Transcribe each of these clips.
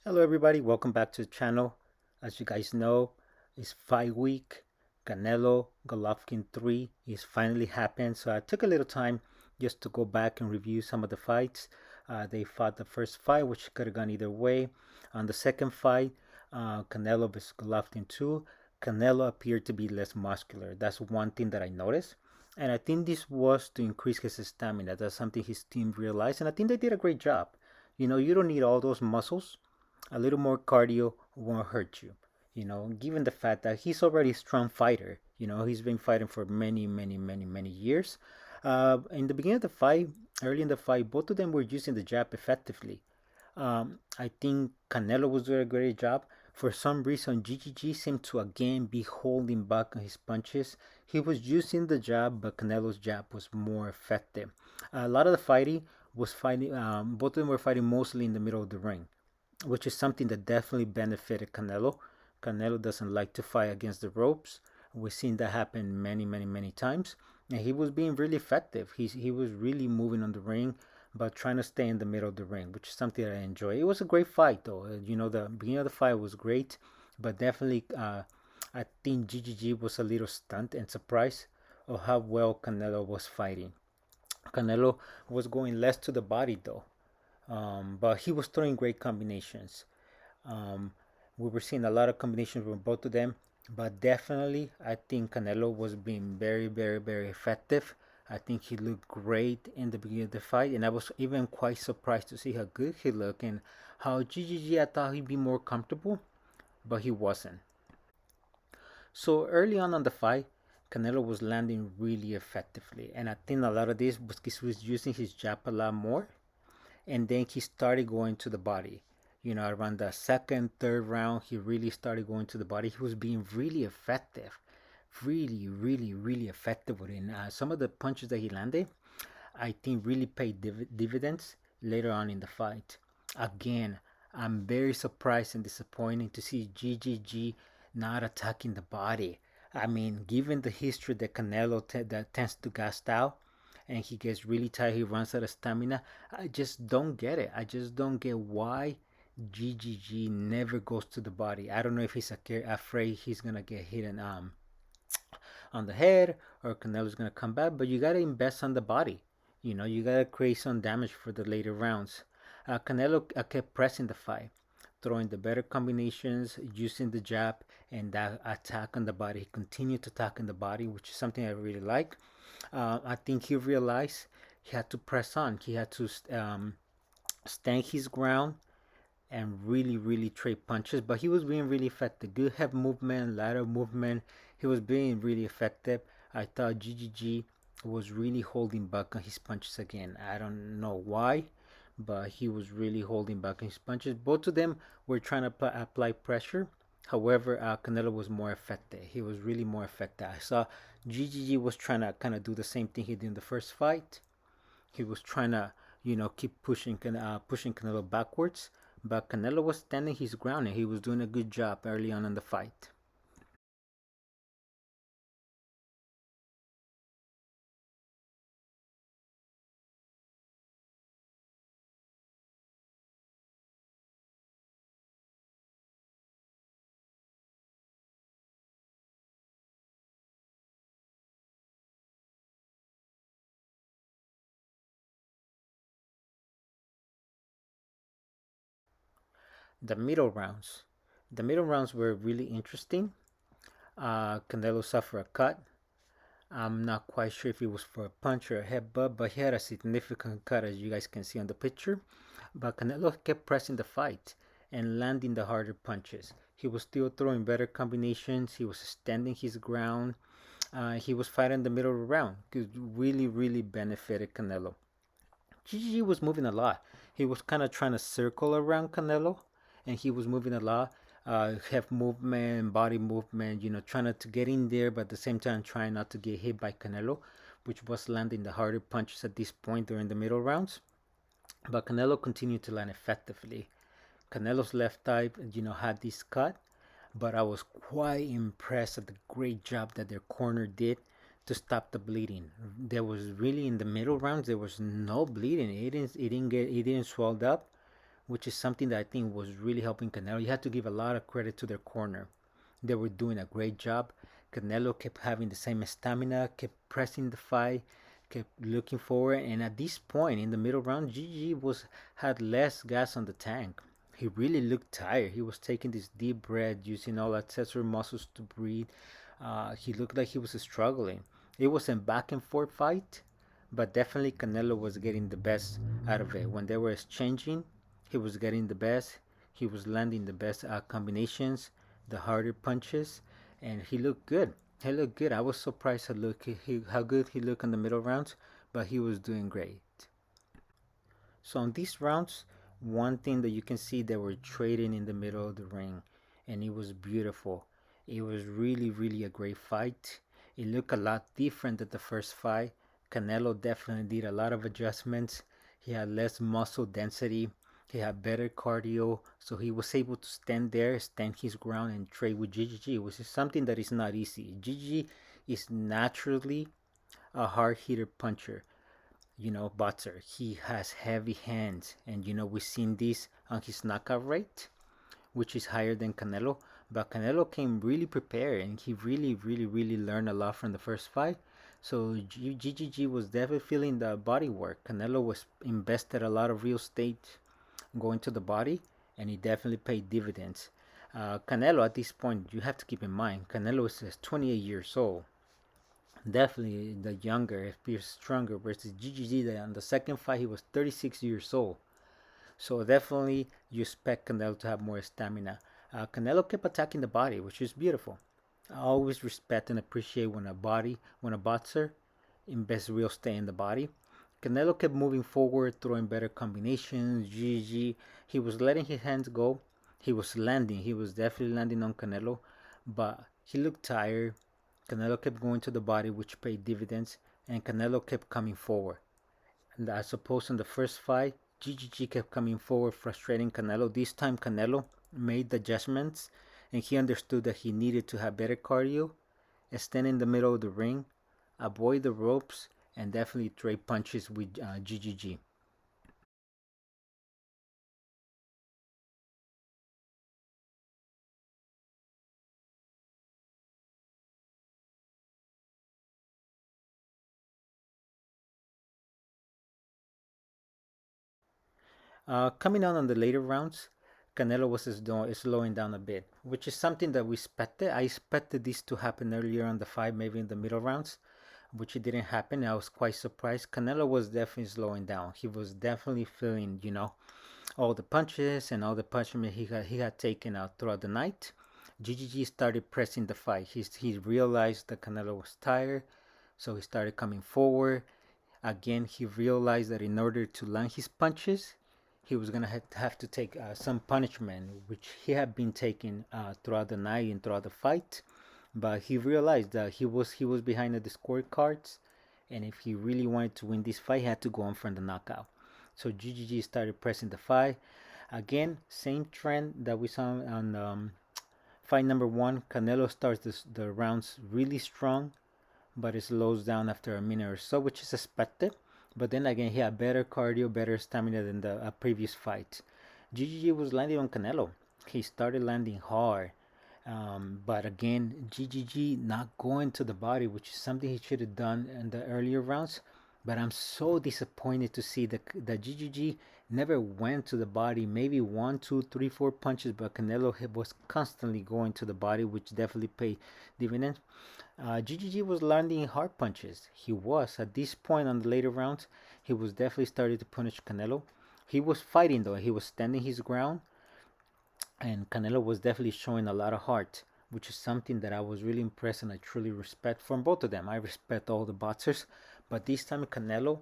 Hello everybody, welcome back to the channel. As you guys know, it's fight week. Canelo Golovkin 3 is finally happened. So I took a little time just to go back and review some of the fights. They fought the first fight, which could have gone either way. On the second fight, Canelo vs Golovkin 2, Canelo appeared to be less muscular. That's one thing that I noticed. And I think this was to increase his stamina. That's something his team realized. And I think they did a great job. You know, you don't need all those muscles. A little more cardio won't hurt you. You know, given the fact that he's already a strong fighter. You know, he's been fighting for many years. In the beginning of the fight, early in the fight, both of them were using the jab effectively. I think Canelo was doing a great job. For some reason, GGG seemed to again be holding back on his punches. He was using the jab, but Canelo's jab was more effective. A lot of the fighting was fighting. Both of them were fighting mostly in the middle of the ring, which is something that definitely benefited Canelo. Canelo doesn't like to fight against the ropes. We've seen that happen many times, and he was being really effective. He was really moving on the ring, but trying to stay in the middle of the ring, which is something that I enjoy. It was a great fight, though. You know, the beginning of the fight was great, but definitely, I think GGG was a little stunned and surprised of how well Canelo was fighting. Canelo was going less to the body, though, but he was throwing great combinations. Um, we were seeing a lot of combinations from both of them, but definitely I think Canelo was being very effective. I think he looked great in the beginning of the fight, and I was even quite surprised to see how good he looked and how GGG I thought he'd be more comfortable, but he wasn't. So early on the fight, Canelo was landing really effectively, and I think a lot of this was because he was using his jab a lot more, and then he started going to the body. You know, around the second, third round, he really started going to the body. He was being really effective, really effective with it. And some of the punches that he landed, I think, really paid dividends later on in the fight. Again, I'm very surprised and disappointed to see GGG not attacking the body. I mean, given the history that Canelo that tends to gas out, and he gets really tired, he runs out of stamina. I just don't get it. I just don't get why GGG never goes to the body. I don't know if he's afraid he's gonna get hit on the head or Canelo's gonna come back, but you gotta invest on the body. You know, you gotta create some damage for the later rounds. Canelo kept pressing the fight, throwing the better combinations, using the jab, and that attack on the body. He continued to attack on the body, which is something I really like. I think he realized he had to press on. He had to stand his ground and really trade punches. But he was being really effective. Good head movement, lateral movement. He was being really effective. I thought GGG was really holding back on his punches again. I don't know why, but he was really holding back on his punches. Both of them were trying to apply pressure. However, Canelo was more effective. He was really more effective. I saw GGG was trying to kind of do the same thing he did in the first fight. He was trying to, you know, keep pushing Canelo backwards, but Canelo was standing his ground and he was doing a good job early on in the fight. The middle rounds, the middle rounds were really interesting. Canelo suffered a cut. I'm not quite sure if it was for a punch or a headbutt, but he had a significant cut, as you guys can see on the picture. But Canelo kept pressing the fight and landing the harder punches. He was still throwing better combinations. He was standing his ground. He was fighting the middle of the round. It really benefited Canelo. GG was moving a lot. He was kind of trying to circle around Canelo, and he was moving a lot. Head movement, body movement, you know, trying to get in there, but at the same time trying not to get hit by Canelo, which was landing the harder punches at this point during the middle rounds. But Canelo continued to land effectively. Canelo's left eye, you know, had this cut, but I was quite impressed at the great job that their corner did to stop the bleeding. There was really in the middle rounds there was no bleeding. It didn't swell up, which is something that I think was really helping Canelo. You have to give a lot of credit to their corner. They were doing a great job. Canelo kept having the same stamina, kept pressing the fight, kept looking forward, and at this point in the middle round, GG was had less gas on the tank. He really looked tired. He was taking this deep breath, using all accessory muscles to breathe. He looked like he was struggling. It was a back and forth fight, but definitely Canelo was getting the best out of it. When they were exchanging, he was getting the best. He was landing the best combinations, the harder punches, and he looked good. He looked good. I was surprised how good he looked in the middle rounds, but he was doing great. So on these rounds, one thing that you can see, they were trading in the middle of the ring, and it was beautiful. It was really, really a great fight. It looked a lot different than the first fight. Canelo definitely did a lot of adjustments. He had less muscle density. He had better cardio, so he was able to stand there, stand his ground, and trade with GGG, which is something that is not easy. GGG is naturally a hard hitter puncher, boxer. He has heavy hands, and we've seen this on his knockout rate, which is higher than Canelo. But Canelo came really prepared, and he really, really, really learned a lot from the first fight. So GGG was definitely feeling the body work. Canelo was invested a lot of real estate going to the body, and he definitely paid dividends. Canelo, at this point, you have to keep in mind, Canelo is 28 years old. Definitely the younger, if he's stronger, versus GGG, that on the second fight, he was 36 years old. So definitely you expect Canelo to have more stamina. Canelo kept attacking the body, which is beautiful. I always respect and appreciate when a boxer invests real estate in the body. Canelo kept moving forward, throwing better combinations. GG, he was letting his hands go. He was landing. He was definitely landing on Canelo, but he looked tired. Canelo kept going to the body, which paid dividends, and Canelo kept coming forward. And as opposed to the first fight, GGG kept coming forward, frustrating Canelo. This time, Canelo made the adjustments, and he understood that he needed to have better cardio, stand in the middle of the ring, avoid the ropes, and definitely trade punches with GGG. Coming on the later rounds, Canelo was slowing down a bit, which is something that we expected. I expected this to happen earlier on the fight, maybe in the middle rounds, which it didn't happen. I was quite surprised. Canelo was definitely slowing down. He was definitely feeling, all the punches and all the punishment he had taken out throughout the night. GGG started pressing the fight. He realized that Canelo was tired, so he started coming forward. Again, he realized that in order to land his punches, he was gonna have to take some punishment, which he had been taking throughout the night and throughout the fight. But he realized that he was behind the scorecards, and if he really wanted to win this fight, he had to go on for the knockout. So GGG started pressing the fight. Again, same trend that we saw on fight number one. Canelo starts the rounds really strong, but it slows down after a minute or so, which is expected. But then again, he had better cardio, better stamina than the previous fight. GGG was landing on Canelo. He started landing hard. But again, GGG not going to the body, which is something he should have done in the earlier rounds. But I'm so disappointed to see that GGG never went to the body. Maybe one, two, three, four punches, but Canelo was constantly going to the body, which definitely paid dividends. GGG was landing hard punches. He was at this point on the later rounds. He was definitely starting to punish Canelo. He was fighting though. He was standing his ground, and Canelo was definitely showing a lot of heart, which is something that I was really impressed and I truly respect from both of them. I respect all the boxers, but this time Canelo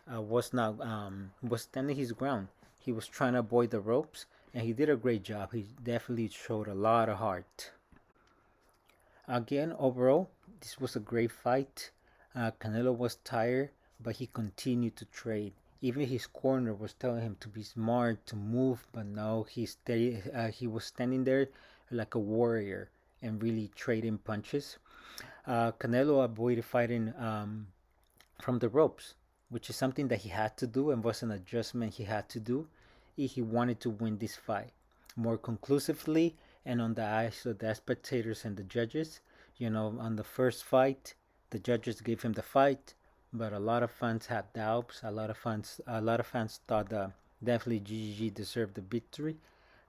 was standing his ground. He was trying to avoid the ropes, and he did a great job. He definitely showed a lot of heart. Again, overall, this was a great fight. Canelo was tired, but he continued to trade. Even his corner was telling him to be smart, to move, but no, he was standing there like a warrior and really trading punches. Canelo avoided fighting from the ropes, which is something that he had to do and was an adjustment he had to do. he wanted to win this fight more conclusively and on the eyes of the spectators and the judges. On the first fight, the judges gave him the fight, but a lot of fans had doubts. A lot of fans thought that definitely GGG deserved the victory.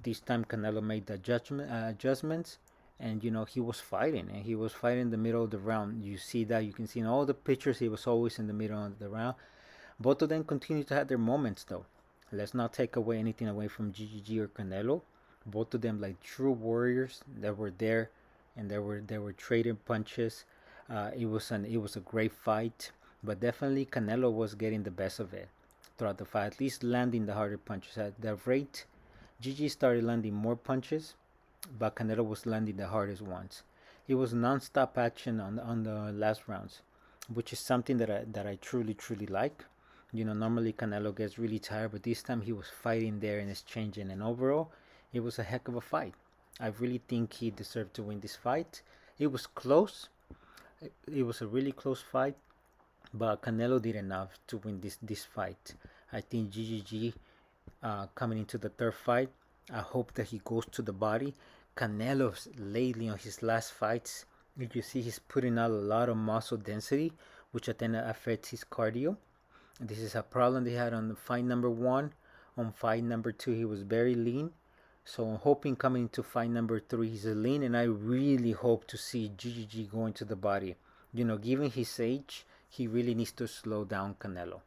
This time Canelo made the adjustments, and he was fighting, and he was fighting in the middle of the round. You see that, you can see in all the pictures, he was always in the middle of the round. Both of them continue to have their moments, though. Let's not take away anything away from GGG or Canelo. Both of them, like true warriors, that were there, and they were trading punches. It was a great fight, but definitely Canelo was getting the best of it throughout the fight, at least landing the harder punches. At the rate, GG started landing more punches, but Canelo was landing the hardest ones. It was non-stop action on the last rounds, which is something that I truly like. Normally Canelo gets really tired, but this time he was fighting there and exchanging, and overall, it was a heck of a fight. I really think he deserved to win this fight. It was close. It was a really close fight, but Canelo did enough to win this fight. I think GGG, coming into the third fight, I hope that he goes to the body. Canelo's lately on his last fights, you see he's putting out a lot of muscle density, which then affects his cardio. This is a problem they had on fight number one. On fight number two, he was very lean. So I'm hoping coming into fight number three, he's lean, and I really hope to see GGG going to the body. Given his age, he really needs to slow down Canelo.